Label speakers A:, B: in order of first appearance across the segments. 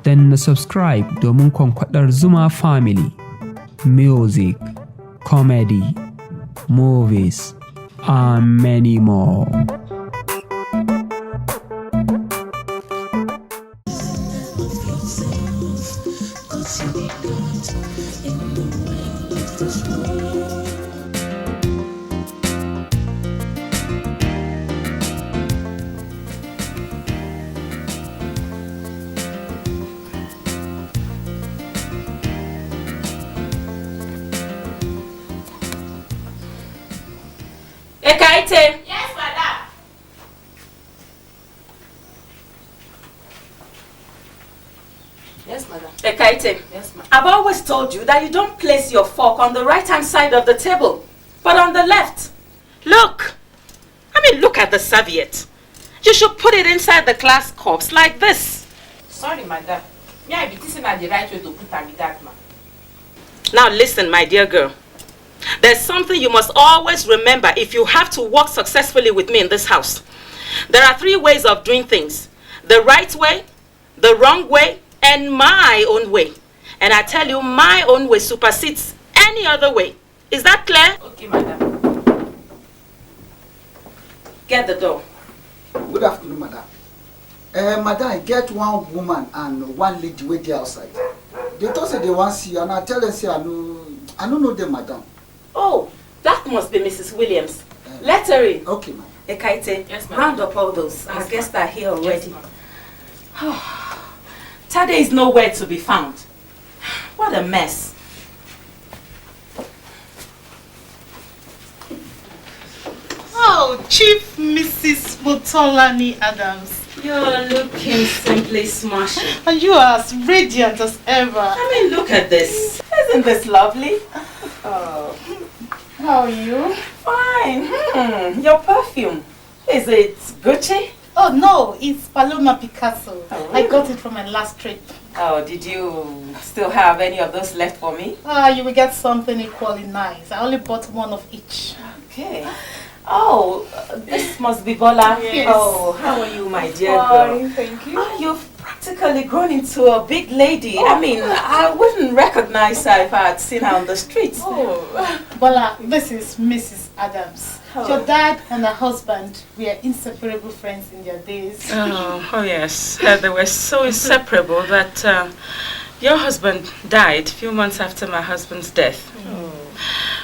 A: danna subscribe domin kwankwadar Zuma Family. Music, comedy, movies, and many more.
B: Ekaite.
C: Yes, madam. Yes, madam.
B: Ekaite.
C: Yes, madam.
B: I've always told you that you don't place your fork on the right-hand side of the table, but on the left. Look. Look at the serviette. You should put it inside the glass cups like this.
C: Sorry, madam. Me, I be thinking at the right way to put am with that, man.
B: Now listen, my dear girl. There's something you must always remember if you have to work successfully with me in this house. There are 3 ways of doing things. The right way, the wrong way, and my own way. And I tell you, my own way supersedes any other way. Is that clear?
C: Okay, madam.
B: Get the door.
D: Good afternoon, madam. Madam, get one woman and one lady waiting outside. They thought say they want to see you, and I tell them say I don't know them, madam.
B: Oh, that must be Mrs. Williams. Let her in.
D: Okay, ma'am.
B: Ekaite,
C: Yes, ma'am.
B: round up all those. Our
C: Yes,
B: guests are here already.
C: Yes,
B: Tade is nowhere to be found. What a mess.
E: Oh, Chief Mrs. Motolani Adams.
B: You're looking simply smashing.
E: And you are as radiant as ever.
B: Look at this. Isn't this lovely? Oh,
E: How are you?
B: fine. Your perfume. Is it Gucci?
E: Oh no, it's Paloma Picasso.
B: Oh,
E: I got it from my last trip.
B: Oh, did you still have any of those left for me?
E: You will get something equally nice. I only bought one of each.
B: Okay. Oh, this must be Bola.
E: Yes.
B: Oh, how are you, my dear girl?
E: Thank you.
B: Oh, you've practically grown into a big lady. I wouldn't recognize her if I had seen her on the street.
E: Bola, this is Mrs. Adams.
B: Oh.
E: Your dad and her husband were inseparable friends in their days.
B: Oh yes. They were so inseparable that your husband died a few months after my husband's death.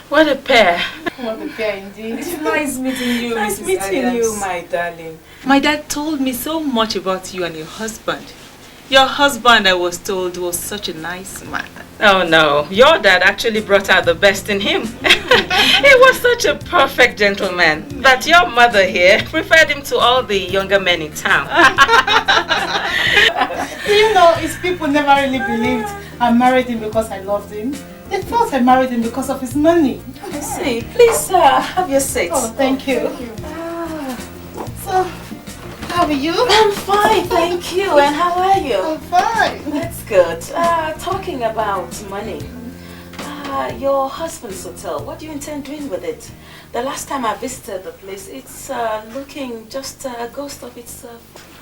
B: What a pair.
E: What a pair indeed.
C: It's nice meeting you,
B: Nice
C: Mrs.
B: meeting
C: Adams.
B: you, my darling.
F: My dad told me so much about you and your husband. Your husband, I was told, was such a nice man.
B: Oh no, your dad actually brought out the best in him. He was such a perfect gentleman that your mother here preferred him to all the younger men in town.
E: You know, his people never really believed I married him because I loved him. They thought I married him because of his money.
B: See, please have your seat.
E: Oh, thank you. So, how are you?
B: I'm fine, thank you. And how are you?
E: I'm fine.
B: That's good. Talking about money, your husband's hotel, what do you intend doing with it? The last time I visited the place, it's looking just a ghost of itself.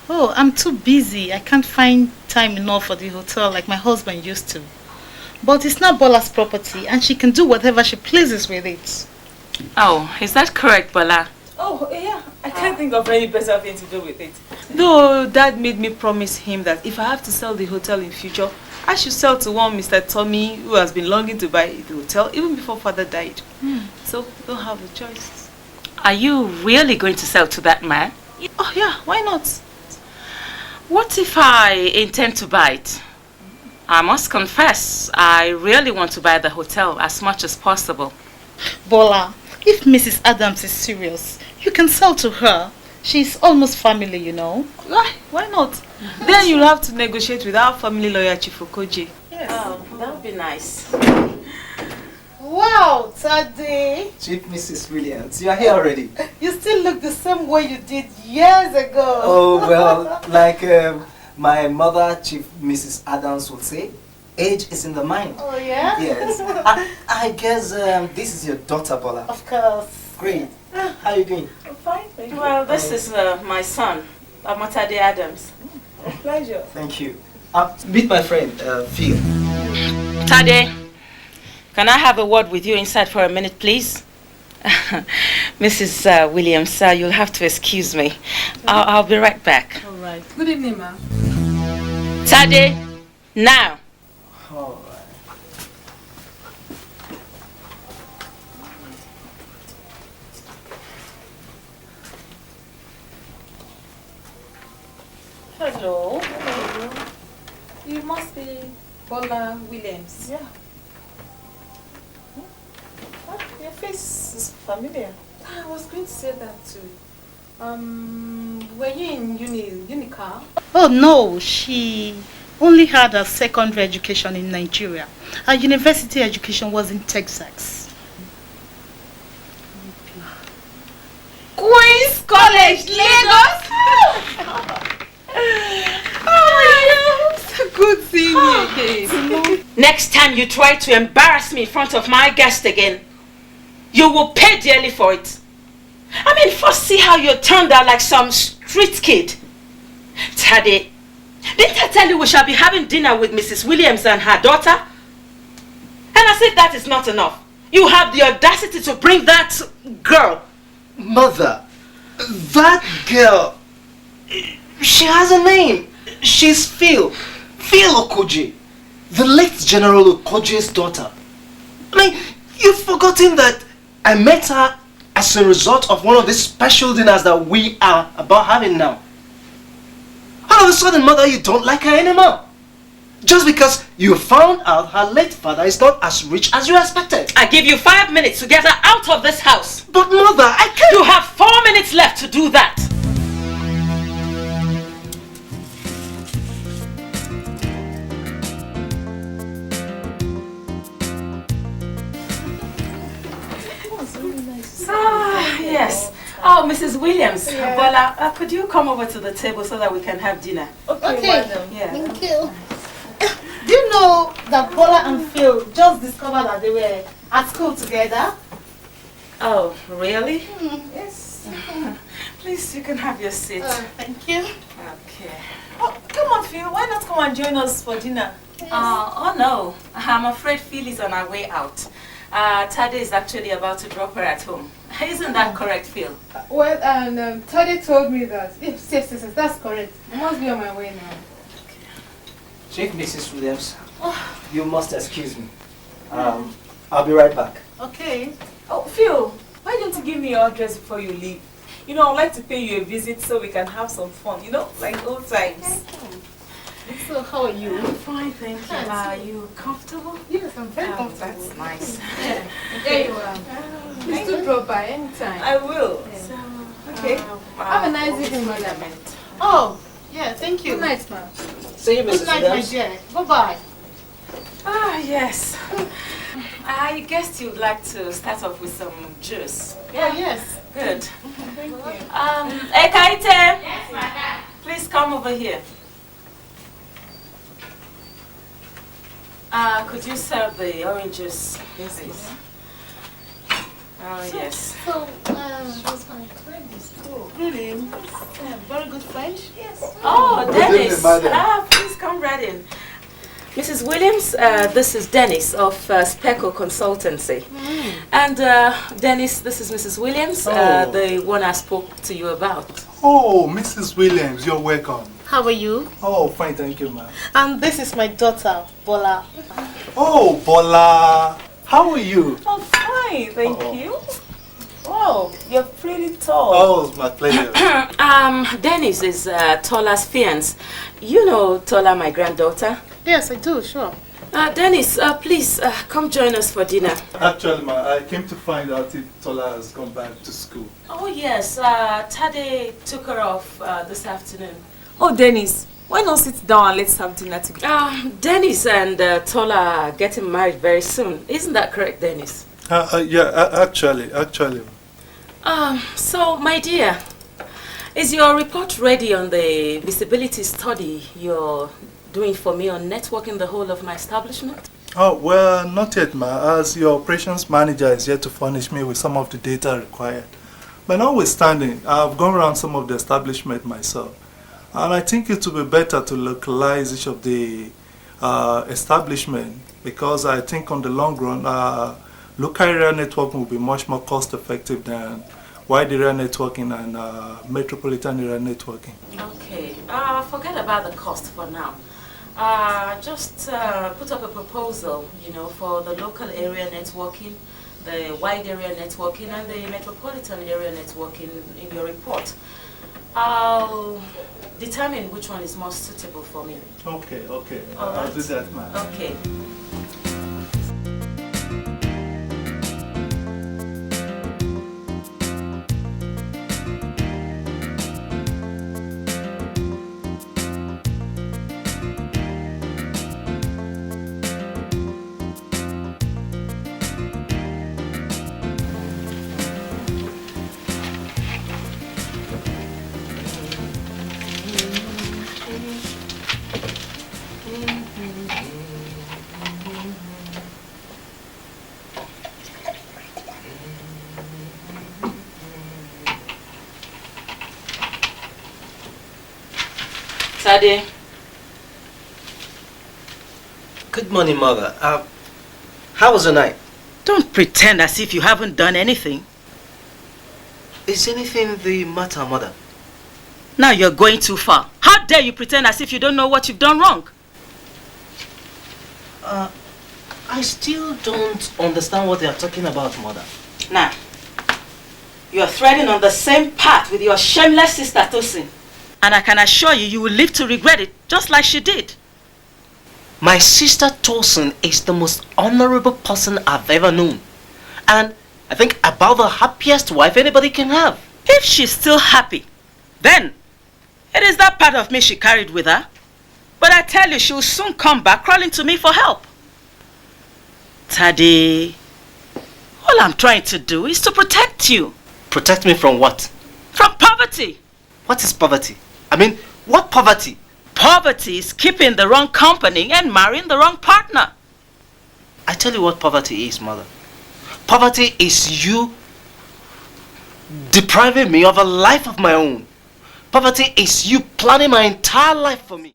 E: Oh, I'm too busy. I can't find time enough for the hotel like my husband used to. But it's not Bola's property and she can do whatever she pleases with it.
F: Oh, is that correct, Bola?
C: Oh, yeah. I can't think of any better thing to do with it.
F: Though Dad made me promise him that if I have to sell the hotel in future, I should sell to one Mr. Tommy who has been longing to buy the hotel even before Father died. So, don't have a choice.
B: Are you really going to sell to that man?
F: Oh yeah, why not?
B: What if I intend to buy it? I must confess, I really want to buy the hotel as much as possible.
E: Bola, if Mrs. Adams is serious, you can sell to her. She's almost family, you know.
F: Why not? Then you'll have to negotiate with our family lawyer, Chief Okoje.
E: Yes.
B: Oh, that would be nice.
E: Wow, Tade.
D: Chief Mrs. Williams, you are here already.
E: You still look the same way you did years ago.
D: Oh, well, like my mother, Chief Mrs. Adams, would say, age is in the mind.
E: Oh, yeah?
D: Yes. I guess this is your daughter, Bola.
E: Of course.
D: Great. How are you doing?
C: I'm fine, thank you.
B: Well, this is my son, Amatade Adams.
C: A pleasure.
D: Thank you.
G: Meet my friend, Phil.
B: Tade, can I have a word with you inside for a minute, please? Mrs. Williams, you'll have to excuse me. I'll be right back.
F: All right. Good evening, ma'am.
B: Tade, now.
G: All right.
F: Hello. Hello. You must be Bola Williams. Yeah. Your face is familiar. I was going to say that too. Were you in Unicar?
E: Oh no, she only had her secondary education in Nigeria. Her university education was in Texas.
F: Queen's College, Lagos! Oh, yes! Good seeing you again.
B: Next time you try to embarrass me in front of my guest again, you will pay dearly for it. I mean, first see how you turned out like some street kid. Tade, didn't I tell you we shall be having dinner with Mrs. Williams and her daughter? And as if that is not enough, you have the audacity to bring that girl.
G: Mother, that girl, she has a name. She's Phil Okoje, the late General Okoje's daughter. I mean, you've forgotten that I met her as a result of one of these special dinners that we are about having now. All of a sudden, Mother, you don't like her anymore. Just because you found out her late father is not as rich as you expected.
B: I give you 5 minutes to get her out of this house.
G: But Mother, I can't.
B: You have 4 minutes left to do that. Yes. Oh, Mrs. Williams.
E: Yeah.
B: Bola, could you come over to the table so that we can have dinner?
E: Okay,
B: Yeah.
E: thank you. Do you know that Bola and Phil just discovered that they were at school together?
B: Oh, really?
E: Yes.
B: Please, you can have your seat.
E: Thank you.
B: Okay.
F: Oh, come on, Phil. Why not come and join us for dinner?
B: Oh no, I'm afraid Phil is on our way out. Tade is actually about to drop her at home. Isn't that correct, Phil?
H: Well, and Tade told me that. Yes, that's correct. I must be on my way now.
G: Chief Mrs. Williams, you must excuse me. I'll be right back.
E: Okay.
F: Oh, Phil, why don't you give me your address before you leave? You know, I'd like to pay you a visit so we can have some fun, you know, like old times.
E: So, how are you?
B: Fine, thank you. Are you comfortable?
H: Yes, I'm very comfortable.
B: That's nice.
H: There you are. Please do drop by anytime.
F: I will.
H: Okay. Have a nice evening, madam.
E: Oh, yeah, thank you.
H: Good night, ma'am.
G: See you,
E: Good
G: Mrs.
E: night, my
G: Williams.
E: dear. Bye-bye.
B: Ah, yes. I guess you'd like to start off with some juice.
E: Yeah, yes.
B: Good.
H: Thank you.
B: Ekaite! Yes, madam. Please come over here. Could you serve the orange juice? Yes, please. Oh, yes.
E: So, she was my friend in school. Really? Yeah, very good friend? Yes.
B: Oh, Dennis.
D: madam.
B: Please come right in. Mrs. Williams, this is Dennis of Speco Consultancy. And Dennis, this is Mrs. Williams, the one I spoke to you about.
I: Oh, Mrs. Williams, you're welcome.
E: How are you?
I: Oh, fine, thank you, ma'am.
E: And this is my daughter, Bola.
I: Oh, Bola, how are you?
F: Oh, fine, thank you. Wow, you're pretty tall.
I: Oh, it's my pleasure.
B: Dennis is Tola's fiance. You know Tola, my granddaughter.
E: Yes, I do, sure.
B: Dennis, please come join us for dinner.
I: Actually, ma'am, I came to find out if Tola has gone back to school.
B: Oh, yes. Tade took her off this afternoon.
F: Oh, Dennis, why not sit down and let's have dinner together?
B: Dennis and Tola are getting married very soon. Isn't that correct, Dennis?
I: Yeah, actually.
B: So, my dear, is your report ready on the visibility study you're doing for me on networking the whole of my establishment?
I: Oh, well, not yet, ma, as your operations manager is yet to furnish me with some of the data required. But notwithstanding, I've gone around some of the establishment myself. And I think it would be better to localize each of the establishment, because I think on the long run, local area networking will be much more cost effective than wide area networking and metropolitan area networking.
B: Okay, forget about the cost for now. Just put up a proposal, for the local area networking, the wide area networking, and the metropolitan area networking in your report. I'll determine which one is most suitable for me.
I: Okay.
B: All
I: I'll do
B: right.
I: that, man.
B: Okay. Sade.
G: Good morning, Mother. How was the night?
B: Don't pretend as if you haven't done anything.
G: Is anything the matter, Mother?
B: Now you're going too far. How dare you pretend as if you don't know what you've done wrong?
G: I still don't understand what they are talking about, Mother.
B: Now, you're treading on the same path with your shameless sister Tosin. And I can assure you, you will live to regret it, just like she did.
G: My sister Tosin is the most honorable person I've ever known. And I think about the happiest wife anybody can have.
B: If she's still happy, then it is that part of me she carried with her. But I tell you, she'll soon come back crawling to me for help. Tade, all I'm trying to do is to protect you.
G: Protect me from what?
B: From poverty.
G: What is poverty? I mean, what poverty?
B: Poverty is keeping the wrong company and marrying the wrong partner.
G: I tell you what poverty is, Mother. Poverty is you depriving me of a life of my own. Poverty is you planning my entire life for me.